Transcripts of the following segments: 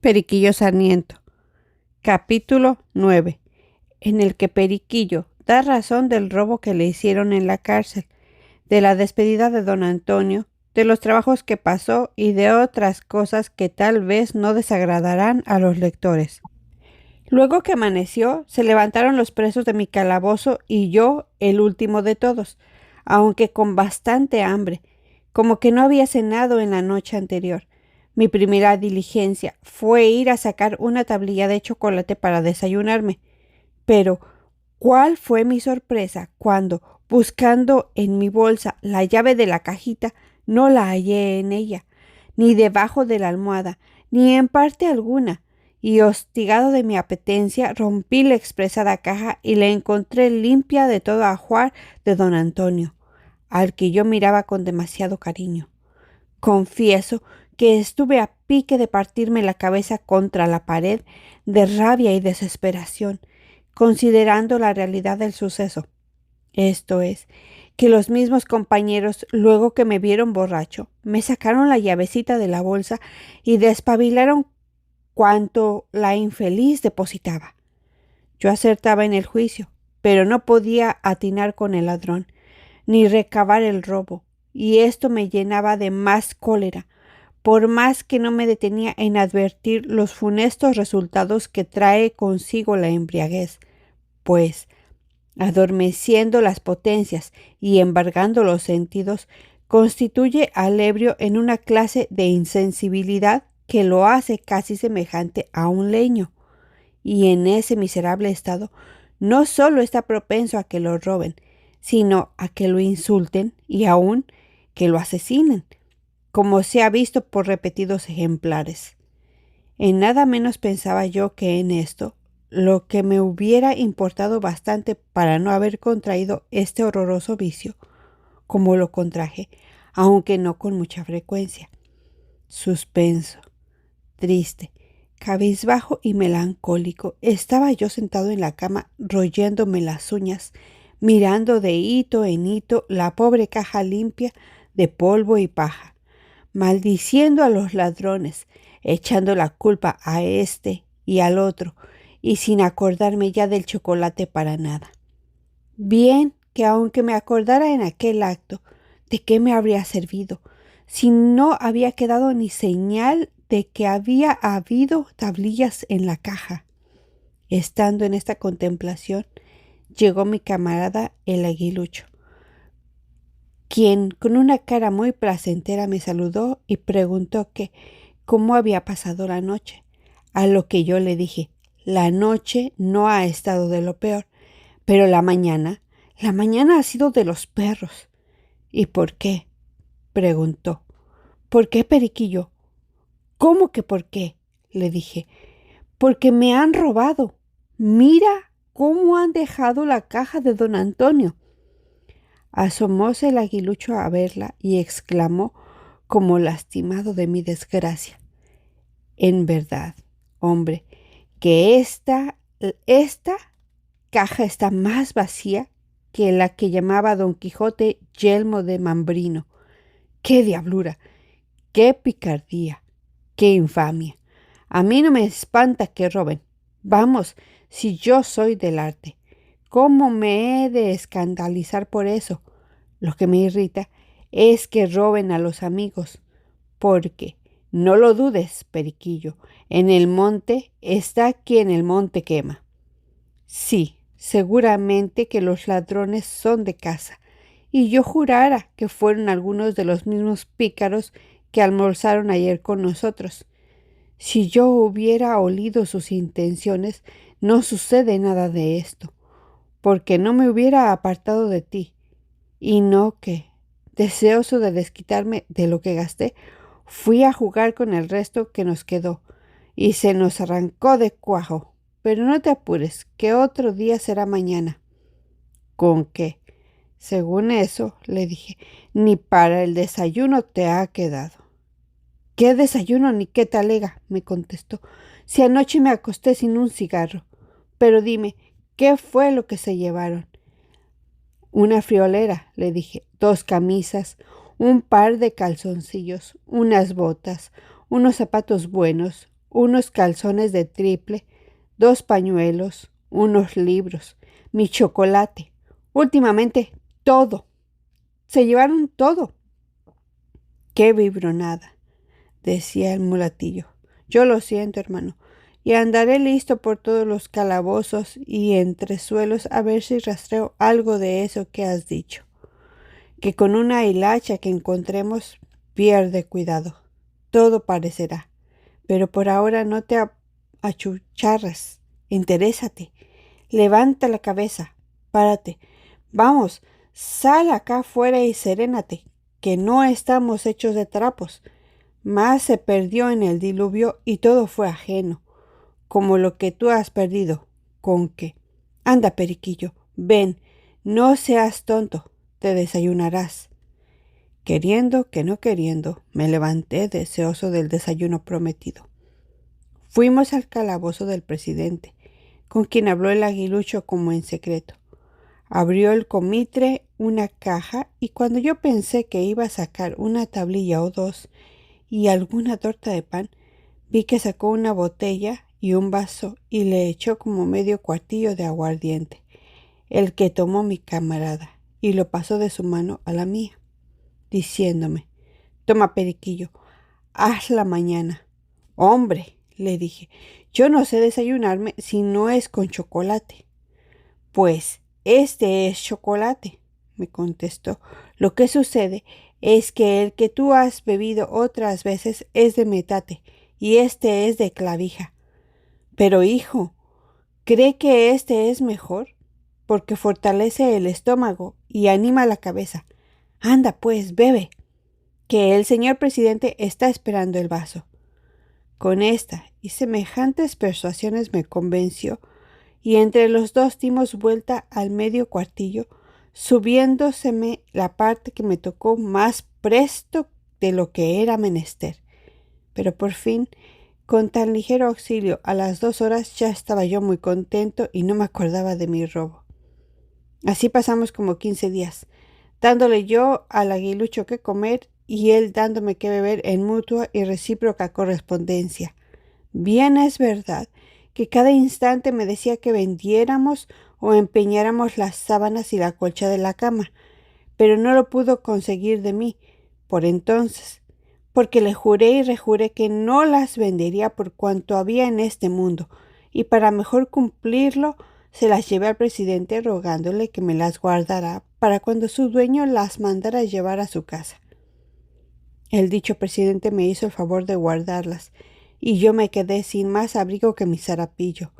Periquillo Sarniento. Capítulo 9, en el que Periquillo da razón del robo que le hicieron en la cárcel, de la despedida de don Antonio, de los trabajos que pasó y de otras cosas que tal vez no desagradarán a los lectores. Luego que amaneció, se levantaron los presos de mi calabozo y yo el último de todos, aunque con bastante hambre, como que no había cenado en la noche anterior. Mi primera diligencia fue ir a sacar una tablilla de chocolate para desayunarme. Pero, ¿cuál fue mi sorpresa cuando, buscando en mi bolsa la llave de la cajita, no la hallé en ella, ni debajo de la almohada, ni en parte alguna? Y hostigado de mi apetencia, rompí la expresada caja y la encontré limpia de todo ajuar de don Antonio, al que yo miraba con demasiado cariño. Confieso que estuve a pique de partirme la cabeza contra la pared de rabia y desesperación, considerando la realidad del suceso. Esto es, que los mismos compañeros, luego que me vieron borracho, me sacaron la llavecita de la bolsa y despabilaron cuanto la infeliz depositaba. Yo acertaba en el juicio, pero no podía atinar con el ladrón, ni recabar el robo, y esto me llenaba de más cólera, por más que no me detenía en advertir los funestos resultados que trae consigo la embriaguez, pues, adormeciendo las potencias y embargando los sentidos, constituye al ebrio en una clase de insensibilidad que lo hace casi semejante a un leño, y en ese miserable estado no solo está propenso a que lo roben, sino a que lo insulten y aún que lo asesinen, como se ha visto por repetidos ejemplares. En nada menos pensaba yo que en esto, lo que me hubiera importado bastante para no haber contraído este horroroso vicio, como lo contraje, aunque no con mucha frecuencia. Suspenso, triste, cabizbajo y melancólico, estaba yo sentado en la cama royéndome las uñas, mirando de hito en hito la pobre caja limpia de polvo y paja, maldiciendo a los ladrones, echando la culpa a este y al otro, y sin acordarme ya del chocolate para nada. Bien que aunque me acordara en aquel acto, ¿de qué me habría servido, si no había quedado ni señal de que había habido tablillas en la caja? Estando en esta contemplación, llegó mi camarada el aguilucho, quien con una cara muy placentera me saludó y preguntó que cómo había pasado la noche, a lo que yo le dije: la noche no ha estado de lo peor, pero la mañana ha sido de los perros. ¿Y por qué?, preguntó. ¿Por qué, Periquillo? ¿Cómo que por qué?, le dije. Porque me han robado. Mira cómo han dejado la caja de don Antonio. Asomóse el aguilucho a verla y exclamó, como lastimado de mi desgracia: en verdad, hombre, que esta caja está más vacía que la que llamaba don Quijote yelmo de Mambrino. ¡Qué diablura! ¡Qué picardía! ¡Qué infamia! A mí no me espanta que roben. Vamos, si yo soy del arte, ¿cómo me he de escandalizar por eso? Lo que me irrita es que roben a los amigos, porque, no lo dudes, Periquillo, en el monte está quien el monte quema. Sí, seguramente que los ladrones son de casa, y yo jurara que fueron algunos de los mismos pícaros que almorzaron ayer con nosotros. Si yo hubiera olido sus intenciones, no sucede nada de esto, porque no me hubiera apartado de ti, y no que, deseoso de desquitarme de lo que gasté, fui a jugar con el resto que nos quedó, y se nos arrancó de cuajo. Pero no te apures, que otro día será mañana. ¿Con qué? Según eso, le dije, ni para el desayuno te ha quedado. ¿Qué desayuno ni qué talega?, me contestó, si anoche me acosté sin un cigarro. Pero dime, ¿qué fue lo que se llevaron? Una friolera, le dije, 2 camisas, un par de calzoncillos, unas botas, unos zapatos buenos, unos calzones de triple, 2 pañuelos, unos libros, mi chocolate. Últimamente, todo. Se llevaron todo. ¡Qué vibronada!, decía el mulatillo. Yo lo siento, hermano, y andaré listo por todos los calabozos y entresuelos a ver si rastreo algo de eso que has dicho. Que con una hilacha que encontremos, pierde cuidado. Todo parecerá. Pero por ahora no te achucharres. Interésate. Levanta la cabeza. Párate. Vamos, sal acá afuera y serénate, que no estamos hechos de trapos. Más se perdió en el diluvio y todo fue ajeno, como lo que tú has perdido. ¿Con qué? Anda, Periquillo, ven, no seas tonto, te desayunarás. Queriendo que no queriendo, me levanté deseoso del desayuno prometido. Fuimos al calabozo del presidente, con quien habló el aguilucho como en secreto. Abrió el comitre una caja y cuando yo pensé que iba a sacar una tablilla o dos y alguna torta de pan, vi que sacó una botella y un vaso y le echó como medio cuartillo de aguardiente, el que tomó mi camarada, y lo pasó de su mano a la mía, diciéndome: «Toma, Periquillo, hazla mañana». «Hombre», le dije, «yo no sé desayunarme si no es con chocolate». «Pues este es chocolate», me contestó. «Lo que sucede es que el que tú has bebido otras veces es de metate y este es de clavija. Pero, hijo, ¿cree que este es mejor? Porque fortalece el estómago y anima la cabeza. Anda, pues, bebe, que el señor presidente está esperando el vaso». Con esta y semejantes persuasiones me convenció, y entre los dos dimos vuelta al medio cuartillo, subiéndoseme la parte que me tocó más presto de lo que era menester. Pero por fin, con tan ligero auxilio, a las 2 horas ya estaba yo muy contento y no me acordaba de mi robo. Así pasamos como 15 días, dándole yo al aguilucho que comer y él dándome que beber en mutua y recíproca correspondencia. Bien es verdad que cada instante me decía que vendiéramos o empeñáramos las sábanas y la colcha de la cama, pero no lo pudo conseguir de mí por entonces, porque le juré y rejuré que no las vendería por cuanto había en este mundo, y para mejor cumplirlo se las llevé al presidente rogándole que me las guardara para cuando su dueño las mandara llevar a su casa. El dicho presidente me hizo el favor de guardarlas, y yo me quedé sin más abrigo que mi zarapillo,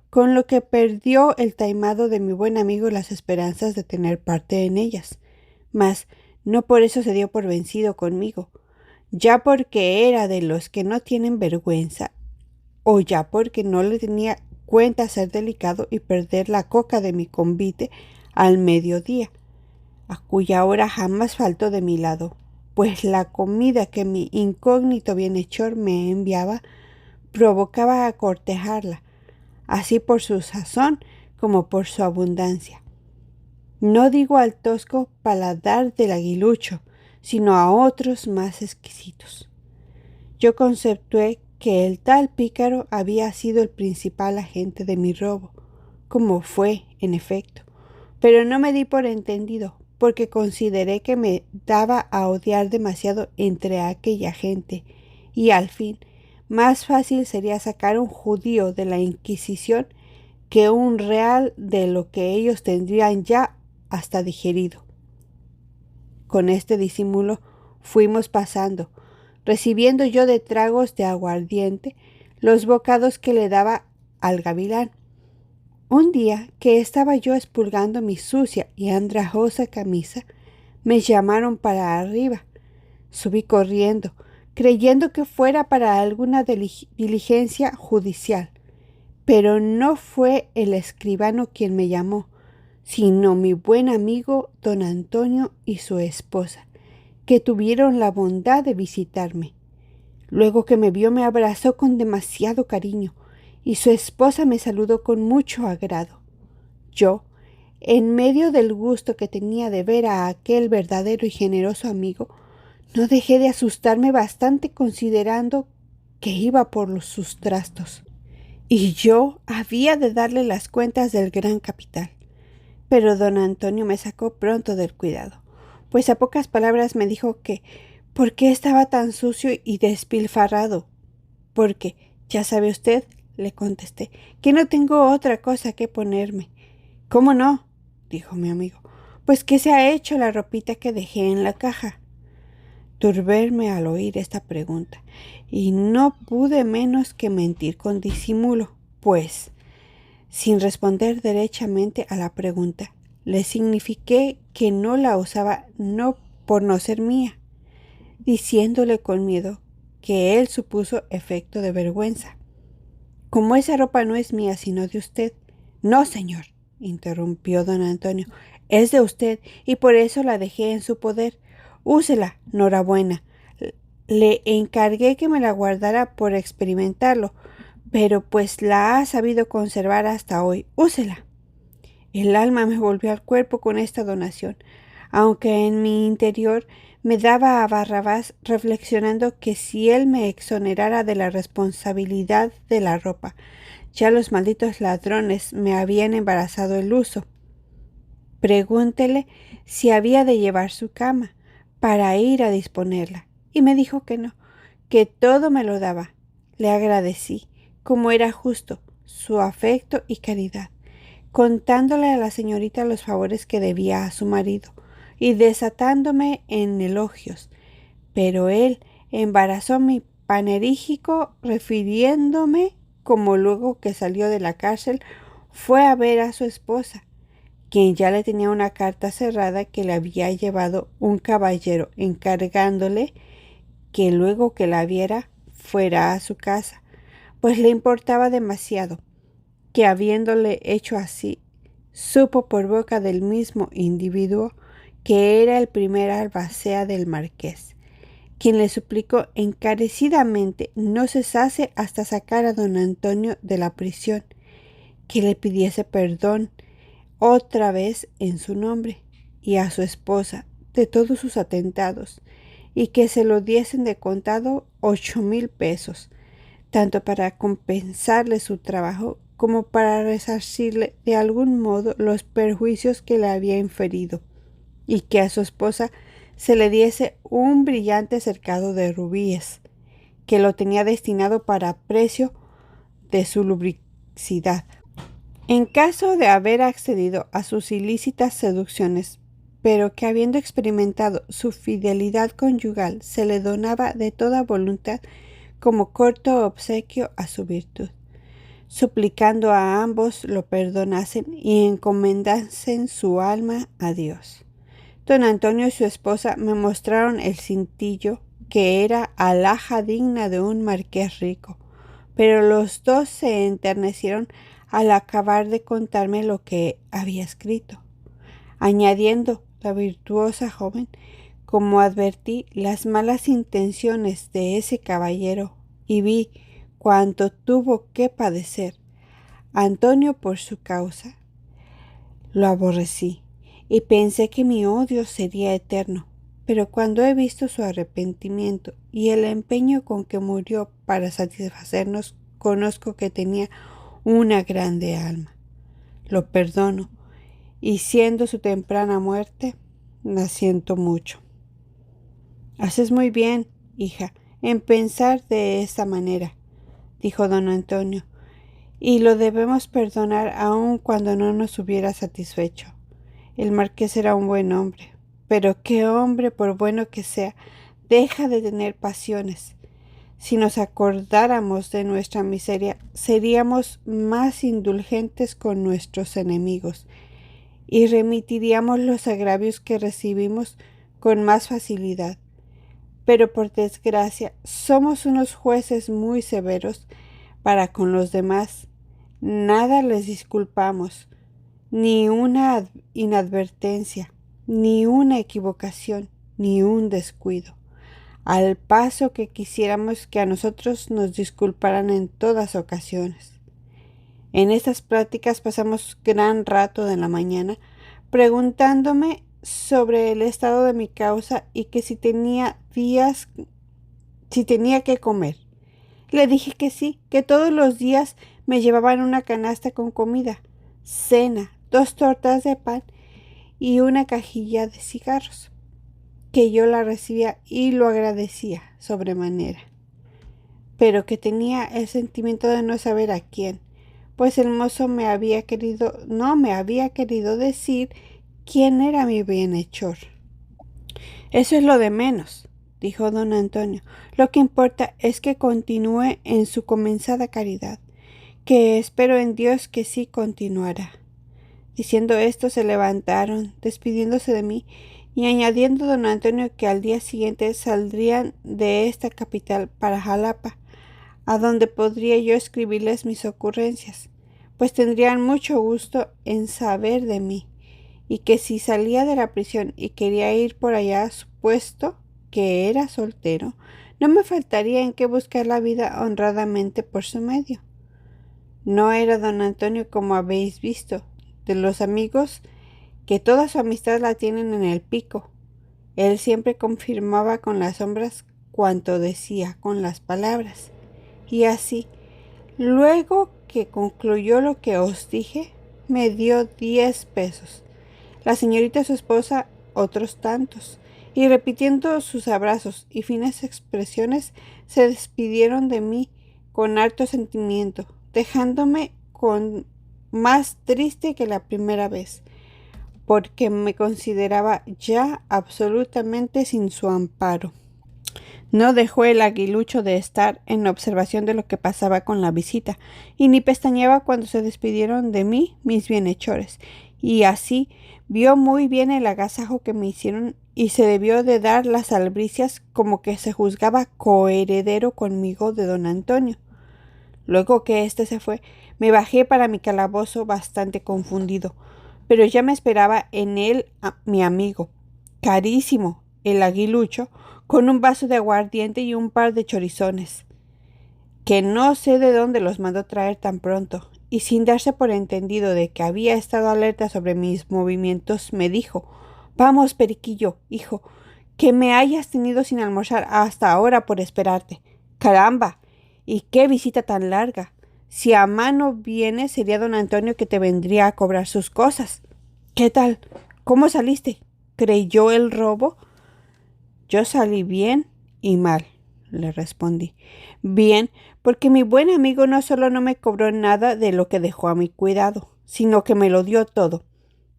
con lo que perdió el taimado de mi buen amigo las esperanzas de tener parte en ellas. Mas no por eso se dio por vencido conmigo, ya porque era de los que no tienen vergüenza, o ya porque no le tenía cuenta ser delicado y perder la coca de mi convite al mediodía, a cuya hora jamás faltó de mi lado, pues la comida que mi incógnito bienhechor me enviaba provocaba a cortejarla, así por su sazón como por su abundancia. No digo al tosco paladar del aguilucho, sino a otros más exquisitos. Yo conceptué que el tal pícaro había sido el principal agente de mi robo, como fue, en efecto, pero no me di por entendido, porque consideré que me daba a odiar demasiado entre aquella gente, y al fin, más fácil sería sacar un judío de la Inquisición que un real de lo que ellos tendrían ya hasta digerido. Con este disimulo fuimos pasando, recibiendo yo de tragos de aguardiente los bocados que le daba al gavilán. Un día que estaba yo expurgando mi sucia y andrajosa camisa, me llamaron para arriba. Subí corriendo, creyendo que fuera para alguna diligencia judicial, pero no fue el escribano quien me llamó, sino mi buen amigo don Antonio y su esposa, que tuvieron la bondad de visitarme. Luego que me vio me abrazó con demasiado cariño, y su esposa me saludó con mucho agrado. Yo, en medio del gusto que tenía de ver a aquel verdadero y generoso amigo, no dejé de asustarme bastante considerando que iba por sus trastos, y yo había de darle las cuentas del gran capital. Pero don Antonio me sacó pronto del cuidado, pues a pocas palabras me dijo que ¿por qué estaba tan sucio y despilfarrado? Porque, ya sabe usted, le contesté, que no tengo otra cosa que ponerme. ¿Cómo no?, dijo mi amigo. Pues que se ha hecho la ropita que dejé en la caja. Turbéme al oír esta pregunta, y no pude menos que mentir con disimulo, pues, sin responder derechamente a la pregunta, le signifiqué que no la usaba no por no ser mía, diciéndole con miedo que él supuso efecto de vergüenza. Como esa ropa no es mía sino de usted. No, señor, interrumpió don Antonio, es de usted y por eso la dejé en su poder. Úsela, norabuena. Le encargué que me la guardara por experimentarlo, pero pues la ha sabido conservar hasta hoy. Úsela. El alma me volvió al cuerpo con esta donación, aunque en mi interior me daba a Barrabás reflexionando que si él me exonerara de la responsabilidad de la ropa, ya los malditos ladrones me habían embarazado el uso. Pregúntele si había de llevar su cama para ir a disponerla, y me dijo que no, que todo me lo daba. Le agradecí, como era justo, su afecto y caridad, contándole a la señorita los favores que debía a su marido, y desatándome en elogios. Pero él embarazó mi panerígico refiriéndome como luego que salió de la cárcel fue a ver a su esposa, quien ya le tenía una carta cerrada que le había llevado un caballero, encargándole que luego que la viera fuera a su casa, pues le importaba demasiado, que habiéndole hecho así, supo por boca del mismo individuo que era el primer albacea del marqués, quien le suplicó encarecidamente no cesase hasta sacar a don Antonio de la prisión, que le pidiese perdón otra vez en su nombre y a su esposa de todos sus atentados, y que se lo diesen de contado 8,000 pesos, tanto para compensarle su trabajo como para resarcirle de algún modo los perjuicios que le había inferido, y que a su esposa se le diese un brillante cercado de rubíes, que lo tenía destinado para precio de su lubricidad. En caso de haber accedido a sus ilícitas seducciones, pero que habiendo experimentado su fidelidad conyugal se le donaba de toda voluntad como corto obsequio a su virtud, suplicando a ambos lo perdonasen y encomendasen su alma a Dios. Don Antonio y su esposa me mostraron el cintillo, que era alhaja digna de un marqués rico, pero los dos se enternecieron al acabar de contarme lo que había escrito, añadiendo la virtuosa joven, como advertí las malas intenciones de ese caballero y vi cuánto tuvo que padecer Antonio por su causa, lo aborrecí y pensé que mi odio sería eterno, pero cuando he visto su arrepentimiento y el empeño con que murió para satisfacernos, conozco que tenía una grande alma. Lo perdono, y siendo su temprana muerte, la siento mucho. Haces muy bien, hija, en pensar de esta manera, dijo don Antonio, y lo debemos perdonar aun cuando no nos hubiera satisfecho. El marqués era un buen hombre, pero qué hombre, por bueno que sea, deja de tener pasiones. Si nos acordáramos de nuestra miseria, seríamos más indulgentes con nuestros enemigos y remitiríamos los agravios que recibimos con más facilidad. Pero por desgracia, somos unos jueces muy severos para con los demás. Nada les disculpamos, ni una inadvertencia, ni una equivocación, ni un descuido, al paso que quisiéramos que a nosotros nos disculparan en todas ocasiones. En estas pláticas pasamos gran rato de la mañana preguntándome sobre el estado de mi causa y que si tenía que comer. Le dije que sí, que todos los días me llevaban una canasta con comida, cena, 2 tortas de pan y una cajilla de cigarros, que yo la recibía y lo agradecía sobremanera, pero que tenía el sentimiento de no saber a quién, pues el mozo no me había querido decir quién era mi bienhechor. Eso es lo de menos, dijo don Antonio. Lo que importa es que continúe en su comenzada caridad, que espero en Dios que sí continuará. Diciendo esto se levantaron, despidiéndose de mí, y añadiendo don Antonio que al día siguiente saldrían de esta capital para Jalapa, a donde podría yo escribirles mis ocurrencias, pues tendrían mucho gusto en saber de mí, y que si salía de la prisión y quería ir por allá, supuesto que era soltero, no me faltaría en qué buscar la vida honradamente por su medio. No era don Antonio, como habéis visto, de los amigos que toda su amistad la tienen en el pico. Él siempre confirmaba con las sombras cuanto decía con las palabras. Y así, luego que concluyó lo que os dije, me dio 10 pesos. La señorita su esposa otros tantos, y repitiendo sus abrazos y finas expresiones, se despidieron de mí con harto sentimiento, dejándome con más triste que la primera vez, porque me consideraba ya absolutamente sin su amparo. No dejó el aguilucho de estar en observación de lo que pasaba con la visita, y ni pestañeaba cuando se despidieron de mí mis bienhechores, y así vio muy bien el agasajo que me hicieron y se debió de dar las albricias como que se juzgaba coheredero conmigo de don Antonio. Luego que éste se fue, me bajé para mi calabozo bastante confundido, pero ya me esperaba en él mi amigo, carísimo, el aguilucho, con un vaso de aguardiente y un par de chorizones, que no sé de dónde los mandó traer tan pronto, y sin darse por entendido de que había estado alerta sobre mis movimientos, me dijo: «Vamos, Periquillo, hijo, que me hayas tenido sin almorzar hasta ahora por esperarte. ¡Caramba! ¿Y qué visita tan larga? Si a mano viene, sería don Antonio que te vendría a cobrar sus cosas. ¿Qué tal? ¿Cómo saliste? ¿Creyó el robo?» «Yo salí bien y mal», le respondí. «Bien, porque mi buen amigo no solo no me cobró nada de lo que dejó a mi cuidado, sino que me lo dio todo,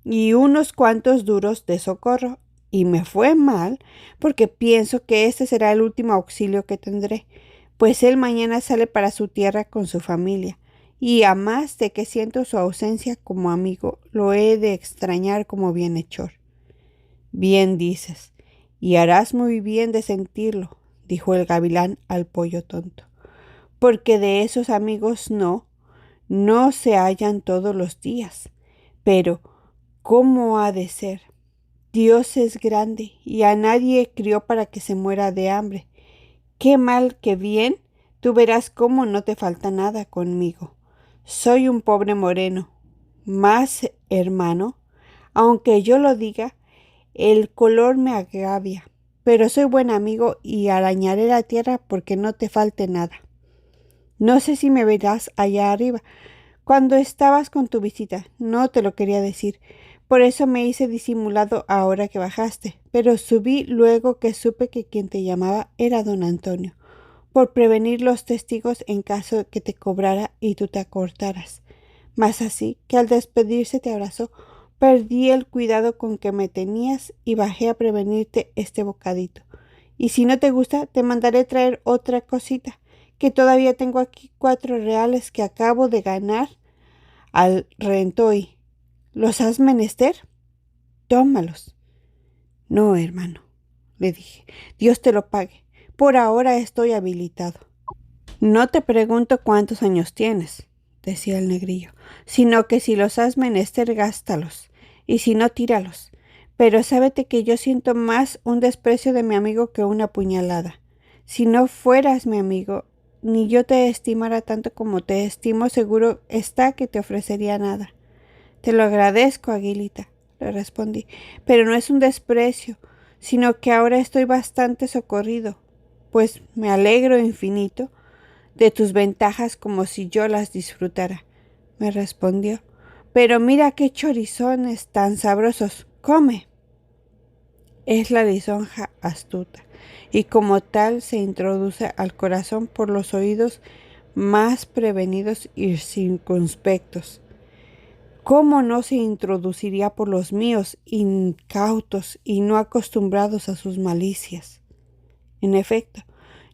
y unos cuantos duros de socorro, y me fue mal, porque pienso que este será el último auxilio que tendré, pues él mañana sale para su tierra con su familia, y a más de que siento su ausencia como amigo, lo he de extrañar como bienhechor». «Bien dices, y harás muy bien de sentirlo», dijo el gavilán al pollo tonto, «porque de esos amigos no se hallan todos los días. Pero, ¿cómo ha de ser? Dios es grande y a nadie crió para que se muera de hambre. Qué mal que bien, tú verás cómo no te falta nada conmigo. Soy un pobre moreno, mas, hermano, aunque yo lo diga, el color me agravia, pero soy buen amigo y arañaré la tierra porque no te falte nada. No sé si me verás allá arriba. Cuando estabas con tu visita, no te lo quería decir. Por eso me hice disimulado ahora que bajaste, pero subí luego que supe que quien te llamaba era don Antonio, por prevenir los testigos en caso que te cobrara y tú te acortaras. Mas así que al despedirse te abrazó, perdí el cuidado con que me tenías y bajé a prevenirte este bocadito. Y si no te gusta, te mandaré traer otra cosita, que todavía tengo aquí 4 reales que acabo de ganar al rentoy. ¿Los has menester? Tómalos». «No, hermano», le dije, «Dios te lo pague. Por ahora estoy habilitado». «No te pregunto cuántos años tienes», decía el negrillo, «sino que si los has menester, gástalos, y si no, tíralos. Pero sábete que yo siento más un desprecio de mi amigo que una puñalada. Si no fueras mi amigo, ni yo te estimara tanto como te estimo, seguro está que te ofrecería nada». «Te lo agradezco, Aguilita», le respondí, «pero no es un desprecio, sino que ahora estoy bastante socorrido, pues me alegro infinito de tus ventajas como si yo las disfrutara, me respondió. Pero mira qué chorizones tan sabrosos. Come. Es la lisonja astuta, y como tal se introduce al corazón por los oídos más prevenidos y circunspectos. ¿Cómo no se introduciría por los míos, incautos y no acostumbrados a sus malicias? En efecto,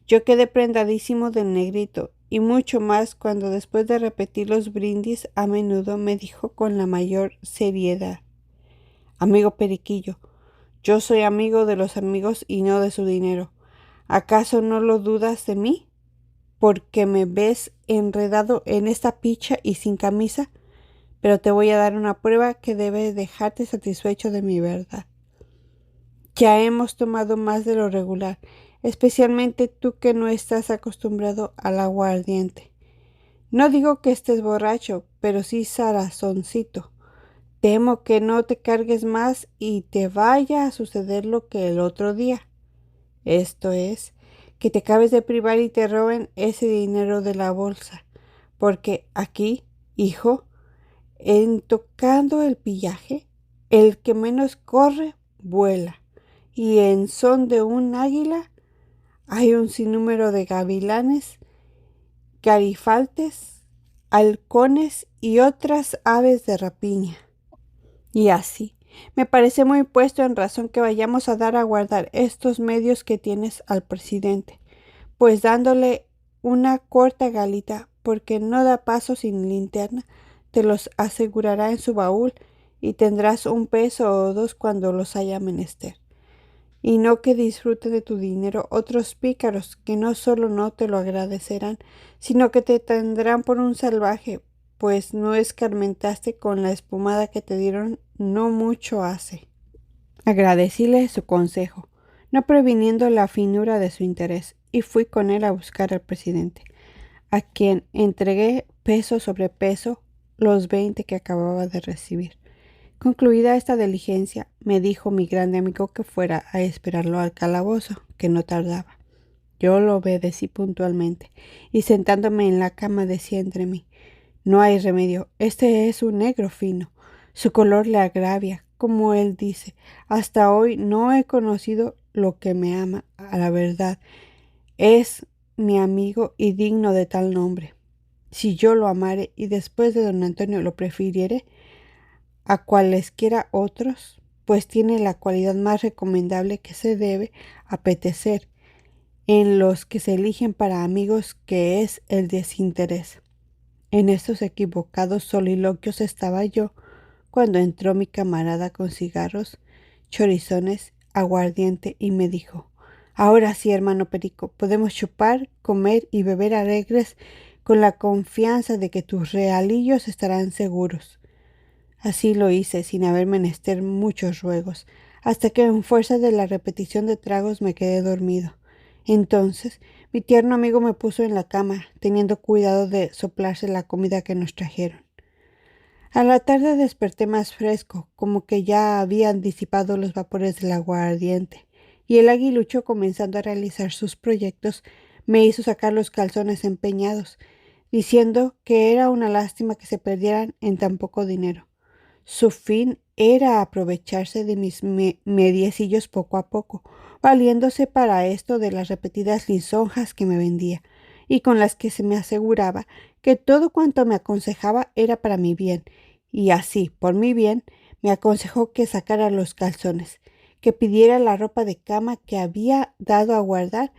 yo quedé prendadísimo del negrito, y mucho más cuando después de repetir los brindis a menudo me dijo con la mayor seriedad: Amigo Periquillo, yo soy amigo de los amigos y no de su dinero. ¿Acaso no lo dudas de mí? Porque me ves enredado en esta picha y sin camisa, pero te voy a dar una prueba que debe dejarte satisfecho de mi verdad. Ya hemos tomado más de lo regular, especialmente tú que no estás acostumbrado al aguardiente. No digo que estés borracho, pero sí sarazoncito. Temo que no te cargues más y te vaya a suceder lo que el otro día. Esto es, que te acabes de privar y te roben ese dinero de la bolsa. Porque aquí, hijo, en tocando el pillaje, el que menos corre, vuela. Y en son de un águila hay un sinnúmero de gavilanes, garifaltes, halcones y otras aves de rapiña. Y así, me parece muy puesto en razón que vayamos a dar a guardar estos medios que tienes al presidente, pues dándole una corta galita, porque no da paso sin linterna, te los asegurará en su baúl y tendrás un peso o dos cuando los haya menester. Y no que disfrute de tu dinero otros pícaros que no solo no te lo agradecerán, sino que te tendrán por un salvaje, pues no escarmentaste con la espumada que te dieron no mucho hace. Agradecíle su consejo, no previniendo la finura de su interés, y fui con él a buscar al presidente, a quien entregué peso sobre peso los 20 que acababa de recibir. Concluida esta diligencia, me dijo mi grande amigo que fuera a esperarlo al calabozo, que no tardaba. Yo lo obedecí puntualmente, y sentándome en la cama decía entre mí: no hay remedio, este es un negro fino. Su color le agravia, como él dice. Hasta hoy no he conocido lo que me ama, a la verdad. Es mi amigo y digno de tal nombre. Si yo lo amare y después de don Antonio lo prefiriere a cualesquiera otros, pues tiene la cualidad más recomendable que se debe apetecer en los que se eligen para amigos, que es el desinterés. En estos equivocados soliloquios estaba yo, cuando entró mi camarada con cigarros, chorizones, aguardiente, y me dijo: ahora sí, hermano Perico, podemos chupar, comer y beber alegres con la confianza de que tus realillos estarán seguros. Así lo hice, sin haber menester muchos ruegos, hasta que en fuerza de la repetición de tragos me quedé dormido. Entonces mi tierno amigo me puso en la cama, teniendo cuidado de soplarse la comida que nos trajeron. A la tarde desperté más fresco, como que ya habían disipado los vapores del aguardiente, y el aguilucho, comenzando a realizar sus proyectos, me hizo sacar los calzones empeñados, diciendo que era una lástima que se perdieran en tan poco dinero. Su fin era aprovecharse de mis mediecillos poco a poco, valiéndose para esto de las repetidas lisonjas que me vendía, y con las que se me aseguraba que todo cuanto me aconsejaba era para mi bien, y así, por mi bien, me aconsejó que sacara los calzones, que pidiera la ropa de cama que había dado a guardar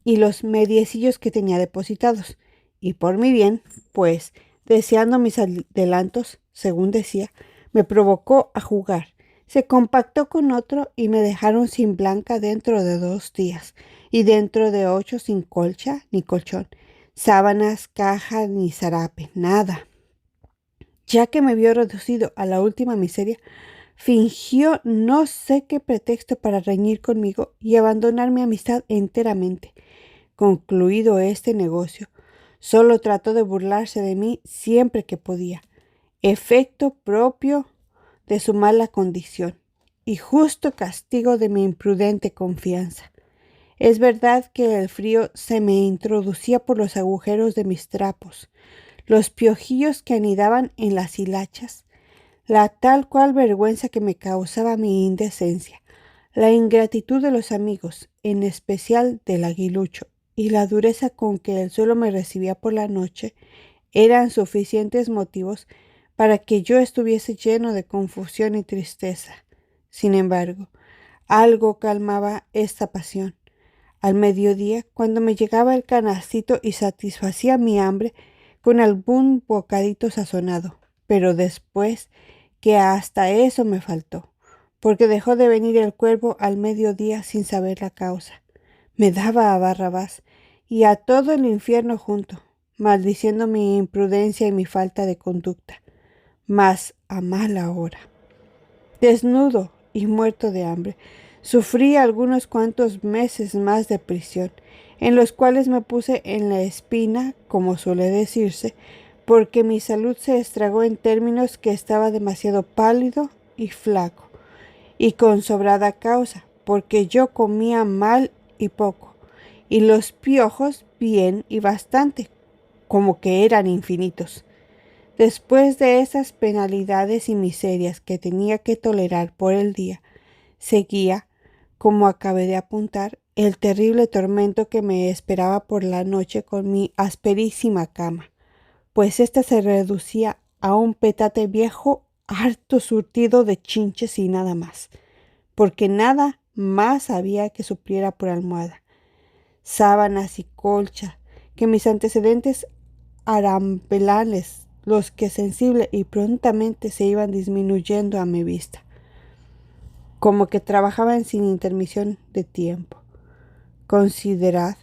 y los mediecillos que tenía depositados, y por mi bien, pues, deseando mis adelantos, según decía, me provocó a jugar. Se compactó con otro y me dejaron sin blanca dentro de 2 días, y dentro de 8 sin colcha ni colchón, sábanas, caja ni zarape, nada. Ya que me vio reducido a la última miseria, fingió no sé qué pretexto para reñir conmigo y abandonar mi amistad enteramente. Concluido este negocio, solo trató de burlarse de mí siempre que podía, efecto propio de su mala condición y justo castigo de mi imprudente confianza. Es verdad que el frío se me introducía por los agujeros de mis trapos, los piojillos que anidaban en las hilachas, la tal cual vergüenza que me causaba mi indecencia, la ingratitud de los amigos, en especial del aguilucho, y la dureza con que el suelo me recibía por la noche, eran suficientes motivos para que yo estuviese lleno de confusión y tristeza. Sin embargo, algo calmaba esta pasión. Al mediodía, cuando me llegaba el canastito y satisfacía mi hambre con algún bocadito sazonado, pero después que hasta eso me faltó, porque dejó de venir el cuervo al mediodía sin saber la causa. Me daba a Barrabás y a todo el infierno junto, maldiciendo mi imprudencia y mi falta de conducta, mas a mala hora. Desnudo y muerto de hambre, sufrí algunos cuantos meses más de prisión, en los cuales me puse en la espina, como suele decirse, porque mi salud se estragó en términos que estaba demasiado pálido y flaco, y con sobrada causa, porque yo comía mal y poco, y los piojos bien y bastante, como que eran infinitos. Después de esas penalidades y miserias que tenía que tolerar por el día, seguía, como acabé de apuntar, el terrible tormento que me esperaba por la noche con mi asperísima cama, pues ésta se reducía a un petate viejo harto surtido de chinches y nada más, porque nada más había que supliera por almohada, sábanas y colcha, que mis antecedentes arambelanes, los que sensible y prontamente se iban disminuyendo a mi vista, como que trabajaban sin intermisión de tiempo. Considerad,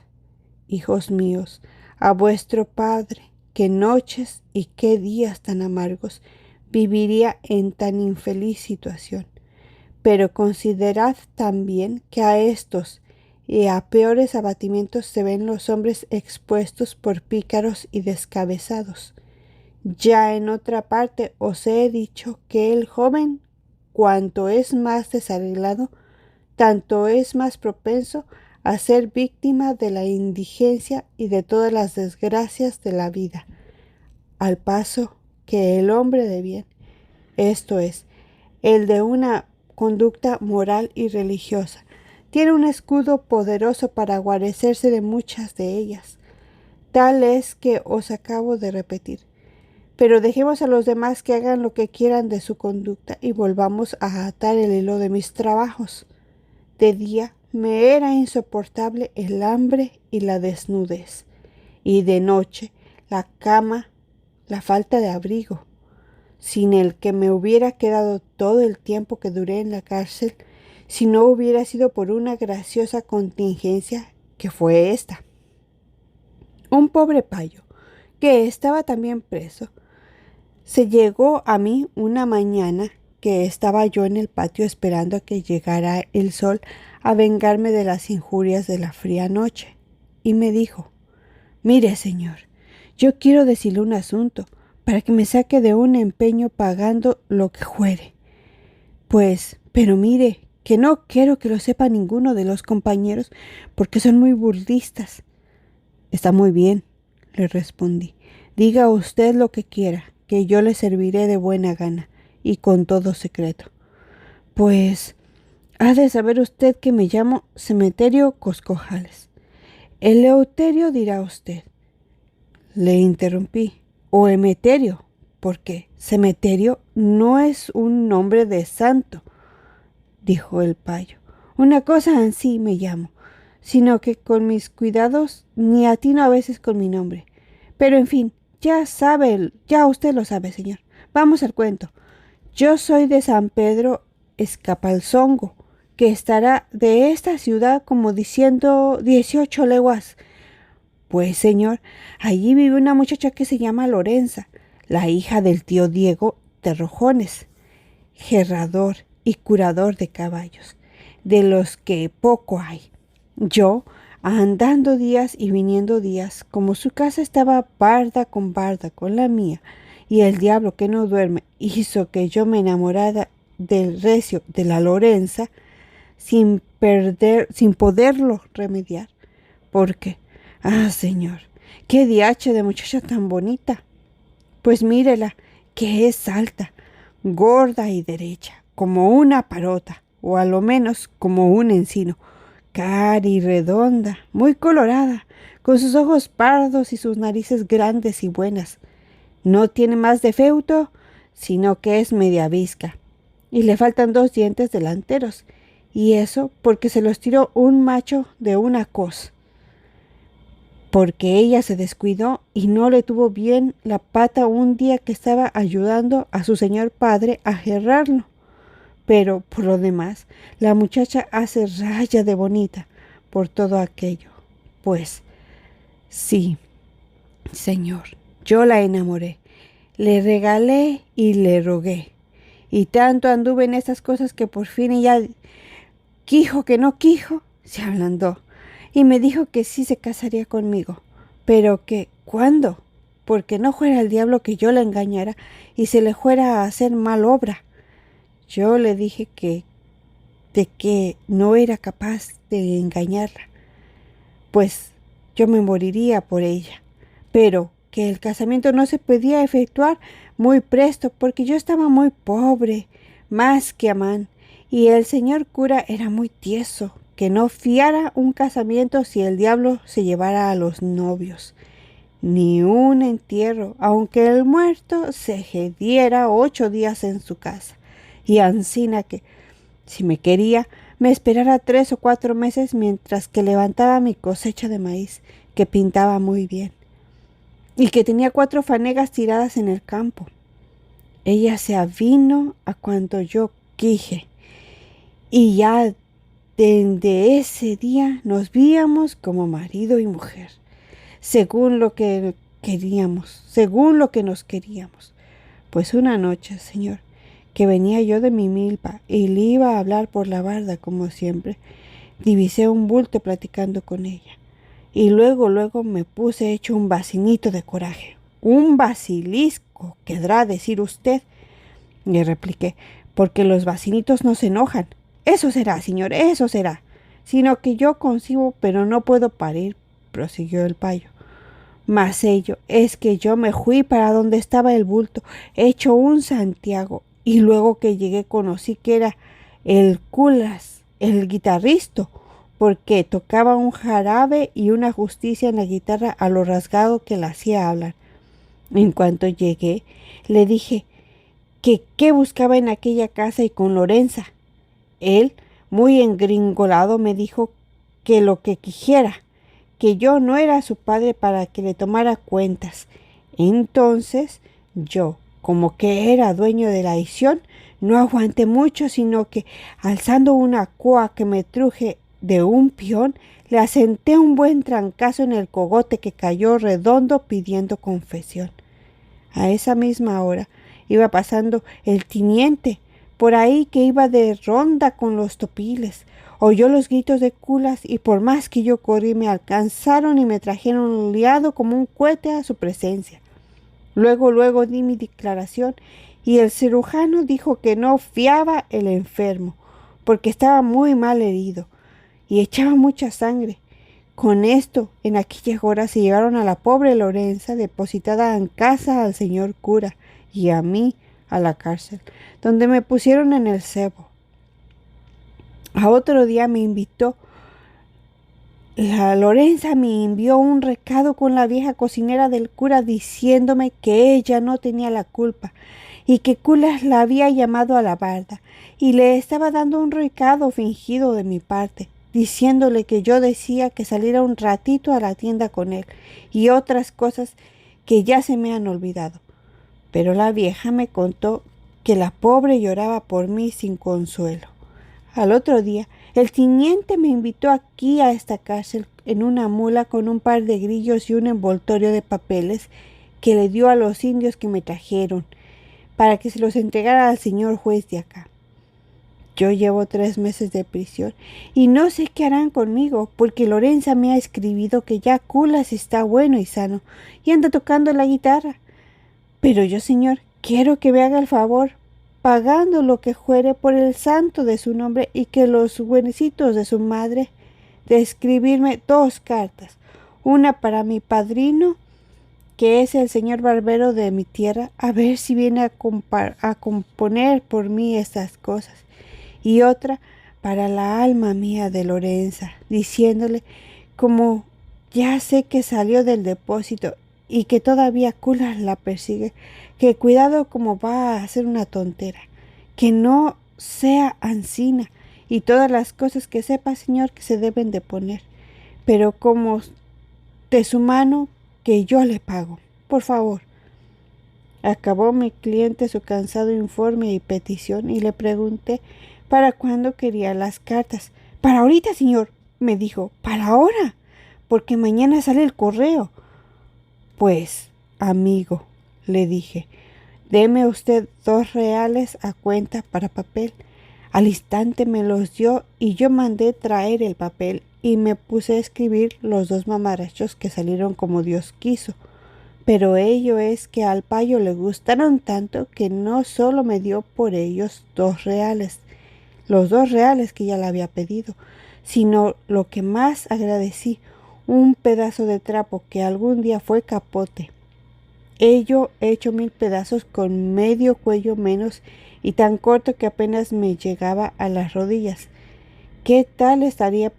hijos míos, a vuestro Padre, qué noches y qué días tan amargos viviría en tan infeliz situación. Pero considerad también que a estos y a peores abatimientos se ven los hombres expuestos por pícaros y descabezados. Ya en otra parte os he dicho que el joven, cuanto es más desarreglado, tanto es más propenso a ser víctima de la indigencia y de todas las desgracias de la vida, al paso que el hombre de bien, esto es, el de una conducta moral y religiosa, tiene un escudo poderoso para guarecerse de muchas de ellas, tal es que os acabo de repetir. Pero dejemos a los demás que hagan lo que quieran de su conducta y volvamos a atar el hilo de mis trabajos. De día me era insoportable el hambre y la desnudez, y de noche la cama, la falta de abrigo, sin el que me hubiera quedado todo el tiempo que duré en la cárcel, si no hubiera sido por una graciosa contingencia que fue esta. Un pobre payo, que estaba también preso, se llegó a mí una mañana que estaba yo en el patio esperando a que llegara el sol a vengarme de las injurias de la fría noche, y me dijo: «Mire, señor, yo quiero decirle un asunto, para que me saque de un empeño pagando lo que fuere. Pues, pero mire, que no quiero que lo sepa ninguno de los compañeros, porque son muy burlistas». «Está muy bien», le respondí. «Diga usted lo que quiera, que yo le serviré de buena gana y con todo secreto». «Pues, ha de saber usted que me llamo Cementerio Coscojales». «Eleuterio dirá usted», le interrumpí, «o Emeterio, porque Cementerio no es un nombre de santo», dijo el payo. «Una cosa ansí me llamo, sino que con mis cuidados ni atino a veces con mi nombre. Pero en fin, ya usted lo sabe, señor. Vamos al cuento. Yo soy de San Pedro Escapalzongo, que estará de esta ciudad como diciendo 18 leguas. Pues, señor, allí vive una muchacha que se llama Lorenza, la hija del tío Diego de Rojones, herrador y curador de caballos, de los que poco hay. Yo, andando días y viniendo días, como su casa estaba barda con la mía, y el diablo que no duerme hizo que yo me enamorara del recio de la Lorenza, sin poderlo remediar. Porque, señor, qué diache de muchacha tan bonita. Pues mírela, que es alta, gorda y derecha, como una parota, o a lo menos como un encino, cari redonda, muy colorada, con sus ojos pardos y sus narices grandes y buenas. No tiene más defecto, sino que es media visca, y le faltan 2 dientes delanteros, y eso porque se los tiró un macho de una cos, porque ella se descuidó y no le tuvo bien la pata un día que estaba ayudando a su señor padre a herrarlo. Pero por lo demás, la muchacha hace raya de bonita por todo aquello. Pues sí, señor, yo la enamoré, le regalé y le rogué, y tanto anduve en estas cosas que por fin ella, quijo que no quijo, se ablandó y me dijo que sí se casaría conmigo, pero que ¿cuándo? Porque no fuera el diablo que yo la engañara y se le fuera a hacer mal obra. Yo le dije de que no era capaz de engañarla, pues yo me moriría por ella, pero que el casamiento no se podía efectuar muy presto porque yo estaba muy pobre, más que amán, y el señor cura era muy tieso, que no fiara un casamiento si el diablo se llevara a los novios, ni un entierro, aunque el muerto se diera 8 días en su casa, y ansina que, si me quería, me esperara 3 o 4 meses mientras que levantaba mi cosecha de maíz, que pintaba muy bien, y que tenía 4 fanegas tiradas en el campo. Ella se avino a cuanto yo quije, y ya desde ese día nos víamos como marido y mujer, según lo que nos queríamos. Pues una noche, señor, que venía yo de mi milpa y le iba a hablar por la barda como siempre, divisé un bulto platicando con ella, y luego me puse hecho un bacinito de coraje. Un basilisco, querrá decir usted, le repliqué, porque los bacinitos no se enojan. Eso será, señor, eso será, sino que yo concibo, pero no puedo parir, prosiguió el payo. Mas ello es que yo me fui para donde estaba el bulto, hecho un Santiago, y luego que llegué conocí que era el Culas, el guitarristo, porque tocaba un jarabe y una justicia en la guitarra a lo rasgado que la hacía hablar. En cuanto llegué, le dije que qué buscaba en aquella casa y con Lorenza. Él, muy engringolado, me dijo que lo que quisiera, que yo no era su padre para que le tomara cuentas. Entonces yo, como que era dueño de la edición, no aguanté mucho, sino que, alzando una coa que me truje de un pión, le asenté un buen trancazo en el cogote que cayó redondo pidiendo confesión. A esa misma hora iba pasando el tiniente por ahí, que iba de ronda con los topiles. Oyó los gritos de Culas y por más que yo corrí me alcanzaron y me trajeron liado como un cohete a su presencia. Luego di mi declaración y el cirujano dijo que no fiaba el enfermo porque estaba muy mal herido y echaba mucha sangre. Con esto, en aquellas horas se llevaron a la pobre Lorenza depositada en casa al señor cura y a mí a la cárcel, donde me pusieron en el cebo. A otro día me invitó. La Lorenza me envió un recado con la vieja cocinera del cura diciéndome que ella no tenía la culpa y que Culas la había llamado a la barda y le estaba dando un recado fingido de mi parte, diciéndole que yo decía que saliera un ratito a la tienda con él y otras cosas que ya se me han olvidado. Pero la vieja me contó que la pobre lloraba por mí sin consuelo. Al otro día, el tiniente me invitó aquí a esta cárcel en una mula con un par de grillos y un envoltorio de papeles que le dio a los indios que me trajeron para que se los entregara al señor juez de acá. Yo llevo 3 meses de prisión y no sé qué harán conmigo, porque Lorenza me ha escribido que ya Culas está bueno y sano y anda tocando la guitarra. Pero yo, señor, quiero que me haga el favor pagando lo que fuere por el santo de su nombre, y que los buenecitos de su madre de escribirme 2 cartas, una para mi padrino, que es el señor barbero de mi tierra, a ver si viene a componer por mí estas cosas, y otra para la alma mía de Lorenza, diciéndole, como ya sé que salió del depósito y que todavía Culas la persigue, que cuidado como va a hacer una tontera, que no sea ansina, y todas las cosas que sepa, señor, que se deben de poner, pero como de su mano, que yo le pago, por favor. Acabó mi cliente su cansado informe y petición, y le pregunté para cuándo quería las cartas. Para ahorita, señor, me dijo. Para ahora, porque mañana sale el correo. Pues, amigo, le dije, deme usted 2 reales a cuenta para papel. Al instante me los dio, y yo mandé traer el papel y me puse a escribir los 2 mamarachos que salieron como Dios quiso. Pero ello es que al payo le gustaron tanto que no solo me dio por ellos 2 reales, los 2 reales que ya le había pedido, sino lo que más agradecí, un pedazo de trapo que algún día fue capote, ello hecho 1000 pedazos, con medio cuello menos y tan corto que apenas me llegaba a las rodillas. ¿Qué tal estaría?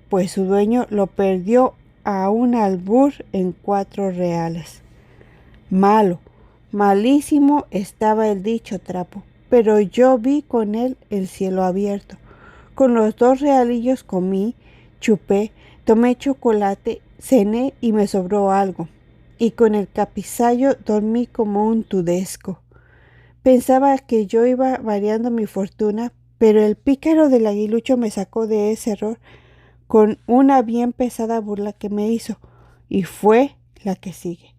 Pues su dueño lo perdió a un albur en 4 reales. Malo, malísimo estaba el dicho trapo, pero yo vi con él el cielo abierto. Con los 2 realillos comí, chupé, tomé chocolate, cené y me sobró algo, y con el capizayo dormí como un tudesco. Pensaba que yo iba variando mi fortuna, pero el pícaro del aguilucho me sacó de ese error con una bien pesada burla que me hizo, y fue la que sigue.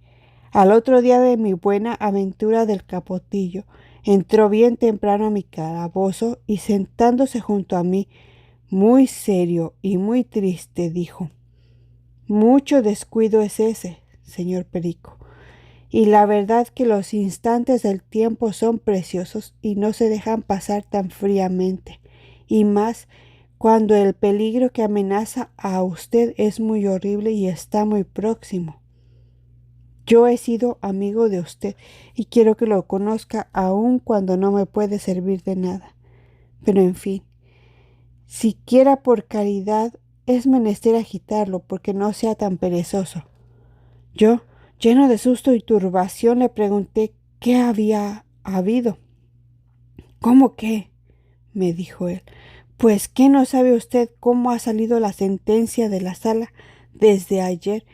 Al otro día de mi buena aventura del capotillo, entró bien temprano a mi calabozo y sentándose junto a mí, muy serio y muy triste, dijo: mucho descuido es ese, señor Perico, y la verdad que los instantes del tiempo son preciosos y no se dejan pasar tan fríamente, y más cuando el peligro que amenaza a usted es muy horrible y está muy próximo. Yo he sido amigo de usted y quiero que lo conozca aun cuando no me puede servir de nada. Pero en fin, siquiera por caridad es menester agitarlo porque no sea tan perezoso. Yo, lleno de susto y turbación, le pregunté qué había habido. ¿Cómo qué? Me dijo él. Pues ¿qué no sabe usted cómo ha salido la sentencia de la sala desde ayer,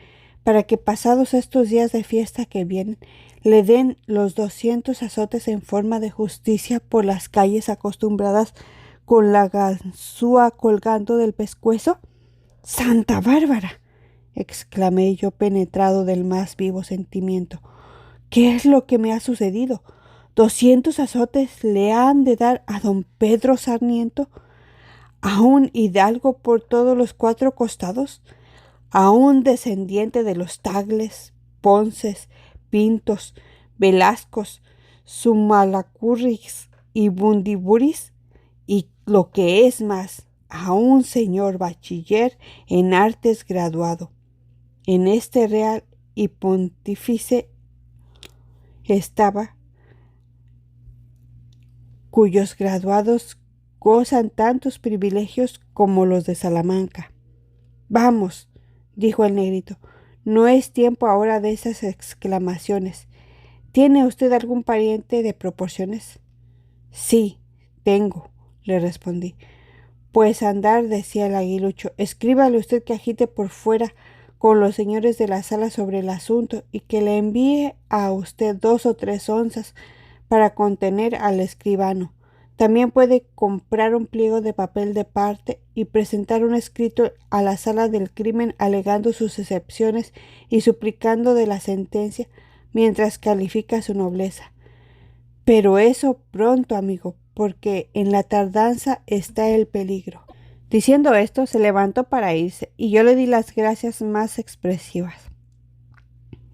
para que pasados estos días de fiesta que vienen le den los 200 azotes en forma de justicia por las calles acostumbradas, con la ganzúa colgando del pescuezo? ¡Santa Bárbara!, exclamé yo, penetrado del más vivo sentimiento. ¿Qué es lo que me ha sucedido? ¿200 azotes le han de dar a don Pedro Sarmiento? ¿A un hidalgo por todos los 4 costados? ¿A un descendiente de los Tagles, Ponces, Pintos, Velascos, Zumalacurris y Bundiburis? Y lo que es más, a un señor bachiller en artes graduado en este real y pontífice estaba, cuyos graduados gozan tantos privilegios como los de Salamanca. Vamos, dijo el negrito, no es tiempo ahora de esas exclamaciones. ¿Tiene usted algún pariente de proporciones? Sí, tengo, le respondí. Pues andar, decía el aguilucho, escríbale usted que agite por fuera con los señores de la sala sobre el asunto y que le envíe a usted 2 o 3 onzas para contener al escribano. También puede comprar un pliego de papel de parte y presentar un escrito a la sala del crimen alegando sus excepciones y suplicando de la sentencia mientras califica su nobleza. Pero eso pronto, amigo, porque en la tardanza está el peligro. Diciendo esto, se levantó para irse, y yo le di las gracias más expresivas.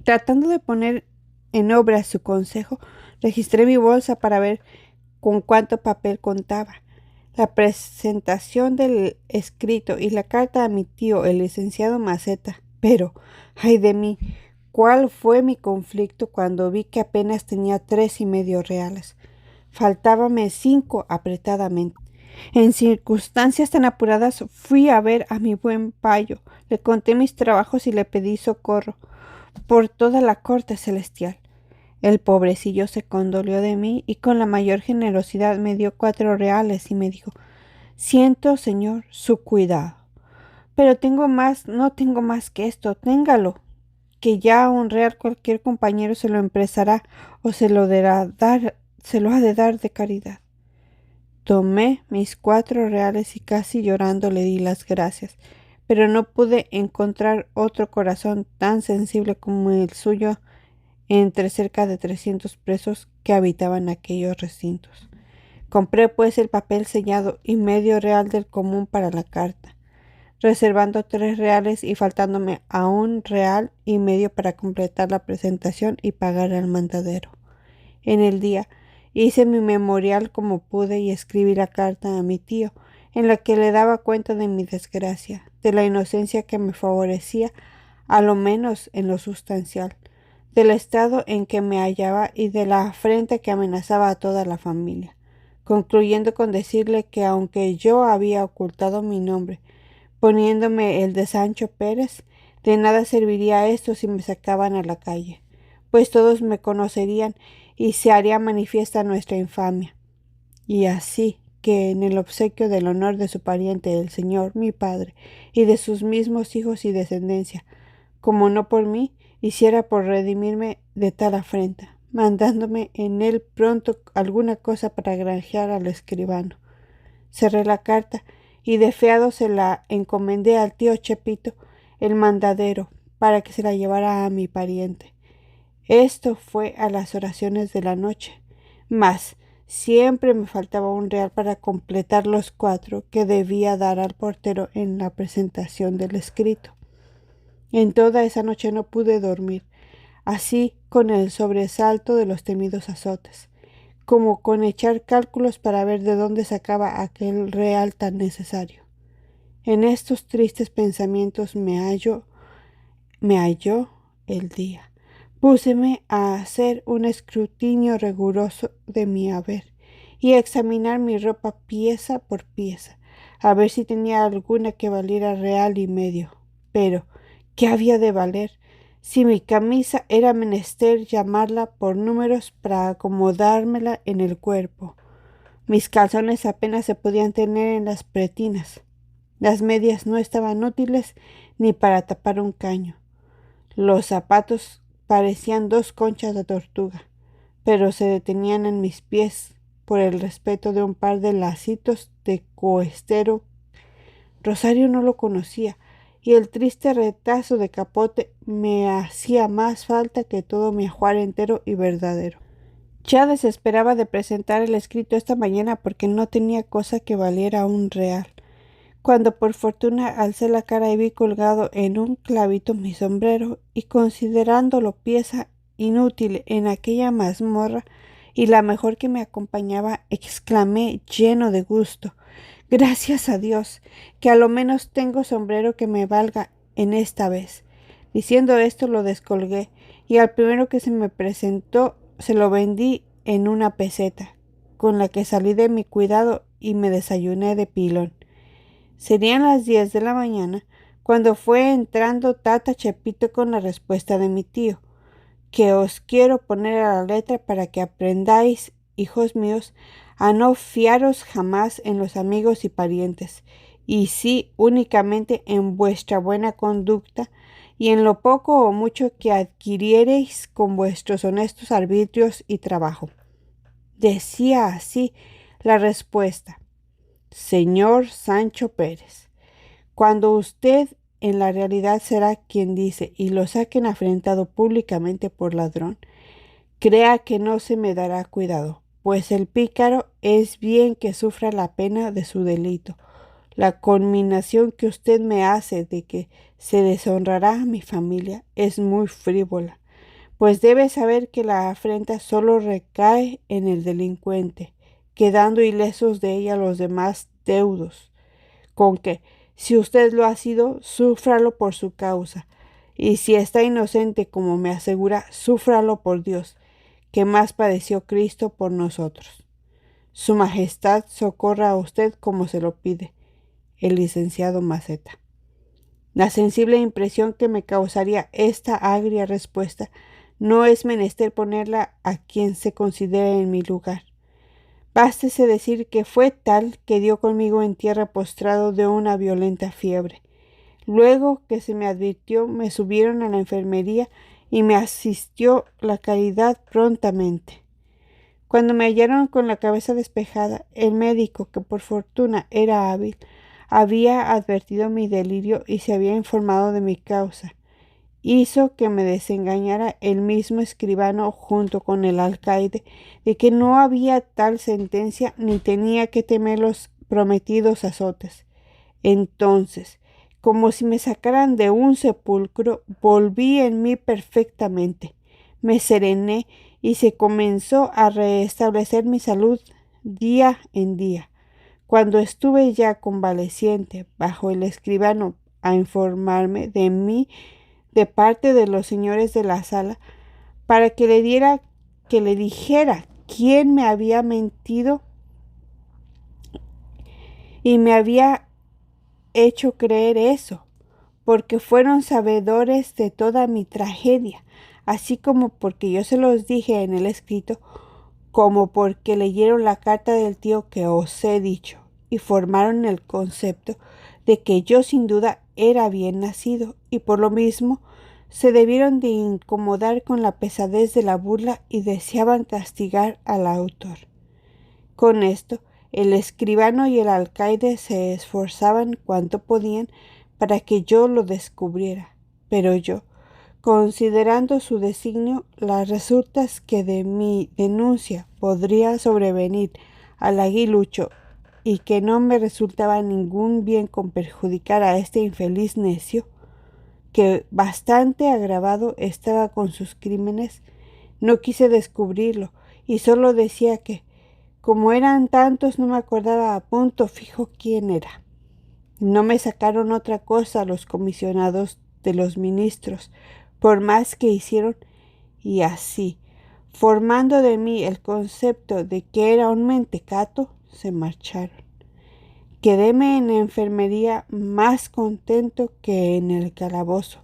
Tratando de poner en obra su consejo, registré mi bolsa para ver con cuánto papel contaba. La presentación del escrito y la carta a mi tío, el licenciado Maceta. Pero, ay de mí, ¿cuál fue mi conflicto cuando vi que apenas tenía 3,5 reales? Faltábame 5 apretadamente. En circunstancias tan apuradas fui a ver a mi buen payo, le conté mis trabajos y le pedí socorro por toda la corte celestial. El pobrecillo se condolió de mí y con la mayor generosidad me dio 4 reales y me dijo: «Siento, señor, su cuidado. Pero no tengo más que esto, téngalo, que ya a un real cualquier compañero se lo emprestará o se lo ha de dar de caridad». Tomé mis 4 reales y casi llorando le di las gracias, pero no pude encontrar otro corazón tan sensible como el suyo entre cerca de 300 presos que habitaban aquellos recintos. Compré pues el papel sellado y medio real del común para la carta, reservando 3 reales y faltándome a 1,5 reales para completar la presentación y pagar al mandadero. En el día hice mi memorial como pude y escribí la carta a mi tío, en la que le daba cuenta de mi desgracia, de la inocencia que me favorecía, a lo menos en lo sustancial, del estado en que me hallaba y de la afrenta que amenazaba a toda la familia, concluyendo con decirle que aunque yo había ocultado mi nombre, poniéndome el de Sancho Pérez, de nada serviría esto si me sacaban a la calle, pues todos me conocerían y se haría manifiesta nuestra infamia. Y así que en el obsequio del honor de su pariente el señor mi padre y de sus mismos hijos y descendencia, como no por mí, hiciera por redimirme de tal afrenta, mandándome en él pronto alguna cosa para granjear al escribano. Cerré la carta y de fiado se la encomendé al tío Chepito, el mandadero, para que se la llevara a mi pariente. Esto fue a las oraciones de la noche, mas siempre me faltaba 1 real para completar los 4 que debía dar al portero en la presentación del escrito. En toda esa noche no pude dormir, así con el sobresalto de los temidos azotes, como con echar cálculos para ver de dónde sacaba aquel real tan necesario. En estos tristes pensamientos me halló el día. Púseme a hacer un escrutinio riguroso de mi haber y a examinar mi ropa pieza por pieza, a ver si tenía alguna que valiera 1,5 reales. Pero, ¿qué había de valer? Si mi camisa era menester llamarla por números para acomodármela en el cuerpo. Mis calzones apenas se podían tener en las pretinas. Las medias no estaban útiles ni para tapar un caño. Los zapatos parecían 2 conchas de tortuga, pero se detenían en mis pies por el respeto de un par de lacitos de coestero. Rosario no lo conocía, y el triste retazo de capote me hacía más falta que todo mi ajuar entero y verdadero. Ya desesperaba de presentar el escrito esta mañana porque no tenía cosa que valiera 1 real. Cuando por fortuna alcé la cara y vi colgado en un clavito mi sombrero, y considerándolo pieza inútil en aquella mazmorra y la mejor que me acompañaba, exclamé lleno de gusto: «Gracias a Dios, que a lo menos tengo sombrero que me valga en esta vez». Diciendo esto lo descolgué, y al primero que se me presentó se lo vendí en 1 peseta, con la que salí de mi cuidado y me desayuné de pilón. Serían las 10 de la mañana cuando fue entrando Tata Chepito con la respuesta de mi tío, que os quiero poner a la letra para que aprendáis, hijos míos, a no fiaros jamás en los amigos y parientes, y sí únicamente en vuestra buena conducta y en lo poco o mucho que adquiriereis con vuestros honestos arbitrios y trabajo. Decía así la respuesta: «Señor Sancho Pérez, cuando usted en la realidad será quien dice y lo saquen afrentado públicamente por ladrón, crea que no se me dará cuidado, pues el pícaro es bien que sufra la pena de su delito. La conminación que usted me hace de que se deshonrará a mi familia es muy frívola, pues debe saber que la afrenta solo recae en el delincuente, quedando ilesos de ella los demás deudos, con que, si usted lo ha sido, súfralo por su causa, y si está inocente, como me asegura, súfralo por Dios, que más padeció Cristo por nosotros. Su Majestad socorra a usted como se lo pide. El licenciado Maceta. La sensible impresión que me causaría esta agria respuesta no es menester ponerla a quien se considere en mi lugar. Bástese decir que fue tal que dio conmigo en tierra postrado de una violenta fiebre. Luego que se me advirtió, me subieron a la enfermería y me asistió la caridad prontamente. Cuando me hallaron con la cabeza despejada, el médico, que por fortuna era hábil, había advertido mi delirio y se había informado de mi causa. Hizo que me desengañara el mismo escribano junto con el alcaide de que no había tal sentencia ni tenía que temer los prometidos azotes. Entonces, como si me sacaran de un sepulcro, volví en mí perfectamente. Me serené y se comenzó a restablecer mi salud día en día. Cuando estuve ya convaleciente, bajo el escribano a informarme de mí de parte de los señores de la sala, para que le dijera quién me había mentido y me había hecho creer eso, porque fueron sabedores de toda mi tragedia, así como porque yo se los dije en el escrito, como porque leyeron la carta del tío que os he dicho, y formaron el concepto de que yo sin duda era bien nacido, y por lo mismo se debieron de incomodar con la pesadez de la burla y deseaban castigar al autor. Con esto, el escribano y el alcaide se esforzaban cuanto podían para que yo lo descubriera, pero yo, considerando su designio, las resultas que de mi denuncia podría sobrevenir al aguilucho y que no me resultaba ningún bien con perjudicar a este infeliz necio, que bastante agravado estaba con sus crímenes, no quise descubrirlo y solo decía que, como eran tantos, no me acordaba a punto fijo quién era. No me sacaron otra cosa los comisionados de los ministros, por más que hicieron, y así, formando de mí el concepto de que era un mentecato, se marcharon. Quedéme en la enfermería más contento que en el calabozo,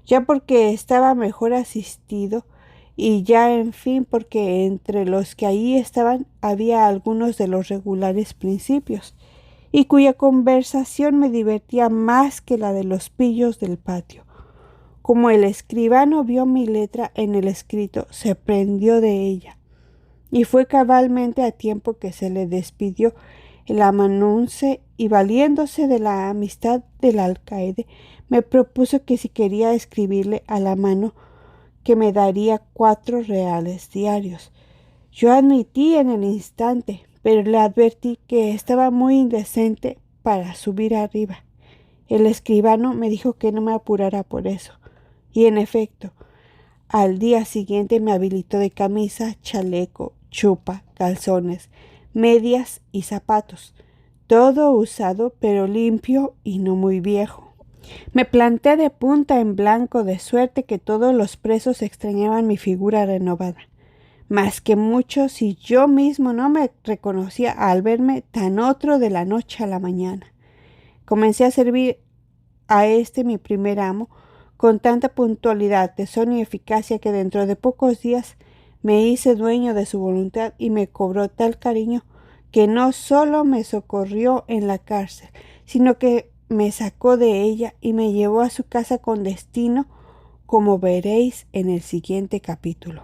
ya porque estaba mejor asistido y ya en fin porque entre los que allí estaban había algunos de los regulares principios, y cuya conversación me divertía más que la de los pillos del patio. Como el escribano vio mi letra en el escrito, se prendió de ella, y fue cabalmente a tiempo que se le despidió el amanuense, y valiéndose de la amistad del alcaide, me propuso que si quería escribirle a la mano, que me daría 4 reales diarios. Yo admití en el instante, pero le advertí que estaba muy indecente para subir arriba. El escribano me dijo que no me apurara por eso, y en efecto, al día siguiente me habilitó de camisa, chaleco, chupa, calzones, medias y zapatos, todo usado pero limpio y no muy viejo. Me planté de punta en blanco, de suerte que todos los presos extrañaban mi figura renovada, más que muchos, si yo mismo no me reconocía al verme tan otro de la noche a la mañana. Comencé a servir a mi primer amo con tanta puntualidad, tesón y eficacia que dentro de pocos días me hice dueño de su voluntad y me cobró tal cariño que no solo me socorrió en la cárcel, sino que me sacó de ella y me llevó a su casa con destino, como veréis en el siguiente capítulo.